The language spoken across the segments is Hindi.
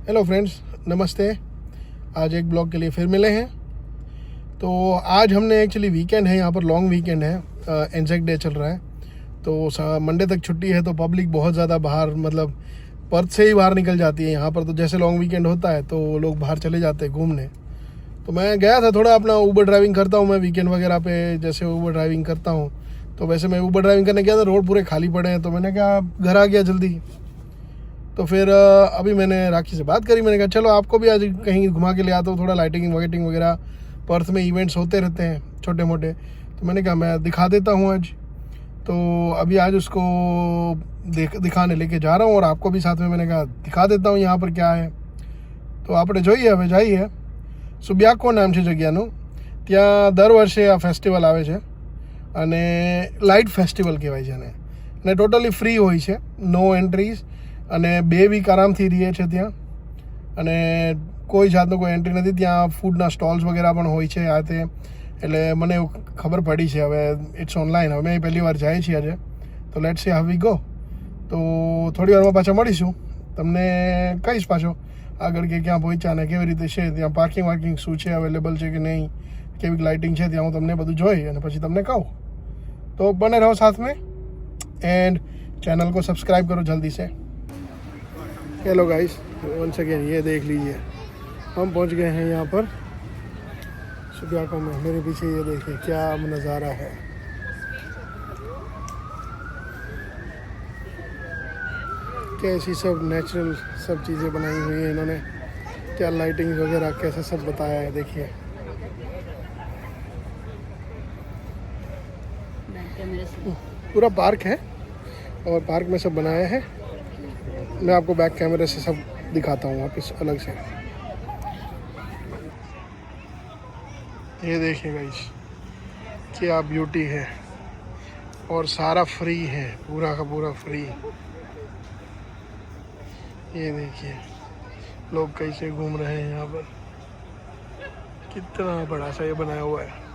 हेलो फ्रेंड्स, नमस्ते। आज एक ब्लॉग के लिए फिर मिले हैं। तो आज हमने एक्चुअली वीकेंड है, यहाँ पर लॉन्ग वीकेंड है, एंजेक डे चल रहा है। तो मंडे तक छुट्टी है, तो पब्लिक बहुत ज़्यादा बाहर, मतलब पर्थ से ही बाहर निकल जाती है। यहाँ पर तो जैसे लॉन्ग वीकेंड होता है तो लोग बाहर चले जाते हैं घूमने। तो मैं गया था, थोड़ा अपना ऊबर ड्राइविंग करता हूँ मैं वीकेंड वगैरह पे, जैसे ऊबर ड्राइविंग करता हूँ। तो वैसे मैं ऊबर ड्राइविंग करने गया था, रोड पूरे खाली पड़े हैं, तो मैंने कहा घर आ गया जल्दी। तो फिर अभी मैंने राखी से बात करी, मैंने कहा चलो आपको भी आज कहीं घुमा के ले आता हूँ। थोड़ा लाइटिंग वगैरह पर्थ में इवेंट्स होते रहते हैं छोटे मोटे, तो मैंने कहा मैं दिखा देता हूँ आज। तो अभी आज उसको दिखाने लेके जा रहा हूँ, और आपको भी साथ में मैंने कहा दिखा देता हूँ यहाँ पर क्या है। तो આપણે જોઈએ હવે જઈએ। સુબ્યાકો નામ છે જગ્યાનું। ત્યાં દર વર્ષે આ ફેસ્ટિવલ આવે છે, અને લાઇટ ફેસ્ટિવલ કહેવાય છે એને, અને ટોટલી ફ્રી હોય છે, નો એન્ટ્રીઝ, અને 2 વીક આરામથી રહીએ છે ત્યાં, અને કોઈ જાતનો કોઈ એન્ટ્રી નથી। ત્યાં ફૂડના સ્ટોલ્સ વગેરે પણ હોય છે આ તે, એટલે મને એવું ખબર પડી છે હવે, ઇટ્સ ઓનલાઈન। હવે મેં પહેલી વાર જાય છીએ આજે, તો let's see how we go. તો થોડી વારમાં પાછા મળીશું, તમને કહીશ પાછો આગળ કે ક્યાં પહોંચ્યા ને કેવી રીતે છે, ત્યાં પાર્કિંગ શું છે, અવેલેબલ છે કે નહીં, કેવી લાઇટિંગ છે ત્યાં, હું તમને બધું જોઈ અને પછી તમને કહું। तो बने रहो साथ में, एंड चैनल को सब्सक्राइब करो जल्दी से। हेलो गाइस, वंस अगेन ये देख लीजिए, हम पहुंच गए हैं यहाँ पर सुब्याको में। मेरे पीछे ये देखिए क्या नज़ारा है। कैसी सब नेचुरल सब चीज़ें बनाई हुई हैं इन्होंने, क्या लाइटिंग वगैरह कैसे सब बताया है, देखिए। पूरा पार्क है, और पार्क में सब बनाया है। मैं आपको बैक कैमरे से सब दिखाता हूँ वापस अलग से। ये देखिए गाइस, क्या ब्यूटी है, और सारा फ्री है, पूरा का पूरा फ्री। ये देखिए लोग कैसे घूम रहे हैं यहाँ पर, कितना बड़ा सा ये बनाया हुआ है।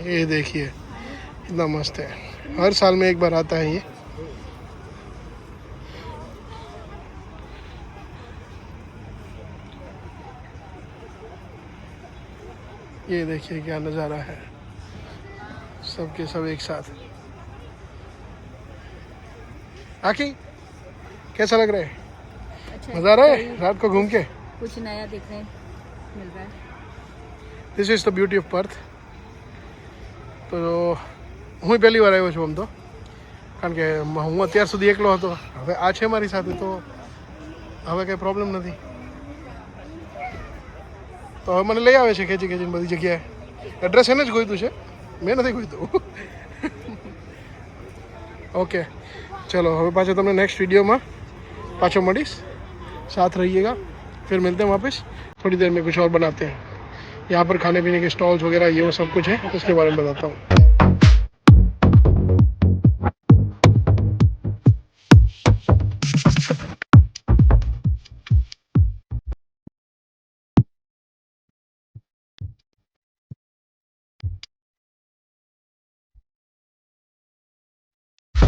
ये देखिए कितना मस्त है, हर साल में एक बार आता है ये। ये देखिए क्या नज़ारा है, सबके सब एक साथ। आखी कैसा लग रहा है? अच्छा, मज़ा आ रहा है रात को घूम के, कुछ नया देखने मिल रहा है। This is the beauty of Perth. તો હું પહેલી વાર આવ્યો છું આમ તો, કારણ કે હું અત્યાર સુધી એકલો હતો, હવે આ છે મારી સાથે, તો હવે કંઈ પ્રોબ્લેમ નથી। તો હવે મને લઈ આવે છે ખેંચીને બધી જગ્યાએ। એડ્રેસ એને જ ગોઈતું છે, મેં નથી ગોઈતું। ઓકે ચલો, હવે પાછો તમને નેક્स्ट वीडियो में पाछो મળીશ, साथ रहिएगा। फिर मिलते हैं वापस, थोड़ी देर में कुछ और बनाते हैं। यहाँ पर खाने पीने के स्टॉल्स वगैरह ये वो सब कुछ है, उसके बारे में बताता हूँ।